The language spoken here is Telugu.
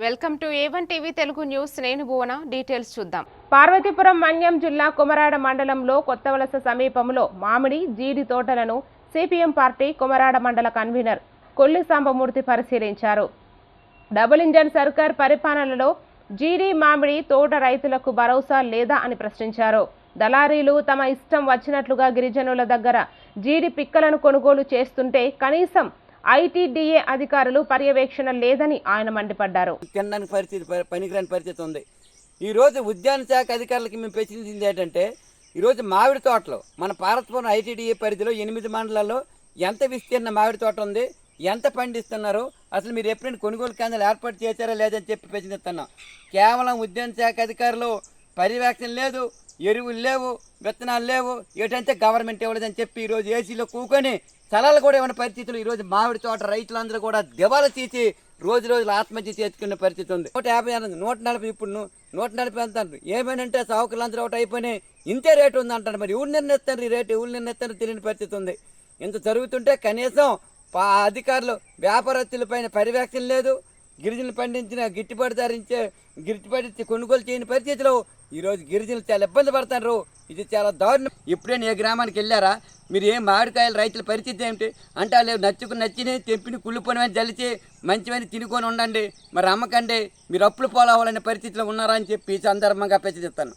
Welcome to A1 TV Telugu news. నేను భువన. డీటెయిల్స్ చూద్దాం. పార్వతీపురం మన్యం జిల్లా కొమరాడ మండలంలో కొత్తవలస సమీపంలో మామిడి జీడి తోటలను సిపిఎం పార్టీ కొమరాడ మండల కన్వీనర్ కొల్లి సాంబమూర్తి పరిశీలించారు. డబుల్ ఇంజన్ సర్కార్ పరిపాలనలో జీడి మామిడి తోట రైతులకు భరోసా లేదా అని ప్రశ్నించారు. దళారీలు తమ ఇష్టం వచ్చినట్లుగా గిరిజనుల దగ్గర జీడి పిక్కలను కొనుగోలు చేస్తుంటే కనీసం ఐటీడీఏ అధికారులు పర్యవేక్షణ లేదని ఆయన మండిపడ్డారు. తినడానికి పనికిరాని పరిస్థితి ఉంది. ఈరోజు ఉద్యాన శాఖ అధికారులకి మేము ప్రశ్నించింది ఏంటంటే, ఈరోజు మామిడి తోటలో మన పార్వతీపురం ఐటీడీఏ పరిధిలో 8 మండలాల్లో ఎంత విస్తీర్ణ మామిడి తోట ఉంది, ఎంత పండిస్తున్నారు, అసలు మీరు ఎప్పుడైనా కొనుగోలు కేంద్రాలు ఏర్పాటు చేశారా లేదని చెప్పి ప్రశ్నిస్తున్నాం. కేవలం ఉద్యాన శాఖ అధికారులు పర్యవేక్షణ లేదు, ఎరువులు లేవు, విత్తనాలు లేవు, ఏంటంటే గవర్నమెంట్ ఇవ్వలేదని చెప్పి ఈరోజు ఏసీలో కూకొని స్థలాలు కూడా ఇవ్వని పరిస్థితులు. ఈరోజు మామిడి తోట రైతులందరూ కూడా దివాలా తీసి రోజులు ఆత్మహత్య చేసుకునే పరిస్థితి ఉంది. 150 అన్నది 140, ఇప్పుడు 140 అంటారు. ఏమైనా సావుకులందరూ ఒకటి అయిపోయినాయి, ఇంతే రేటు ఉంది అంటారు. మరి ఎవరు నిర్ణయిస్తారు ఈ రేటు, ఎవరు నిర్ణయిస్తారో తెలియని పరిస్థితి ఉంది. ఇంత జరుగుతుంటే కనీసం అధికారులు వ్యాపారస్తులపైన పర్యవేక్షణ లేదు, గిరిజనులు పండించిన గిట్టుబాటు కొనుగోలు చేయని పరిస్థితిలో ఈరోజు గిరిజనులు చాలా ఇబ్బంది పడుతున్నారు. ఇది చాలా దారుణం. ఎప్పుడైనా ఏ గ్రామానికి వెళ్ళారా మీరు? ఏం మామిడికాయలు రైతుల పరిస్థితి ఏమిటి అంటే, వాళ్ళు నచ్చిని తెంపిని కుళ్ళిపోయినవని జల్లిచి మంచివని తినుకొని ఉండండి, మరి అమ్మకండి, మీరు అప్పులు పోలవాలనే పరిస్థితిలో ఉన్నారా అని చెప్పి సందర్భంగా ప్రశ్నిస్తాను.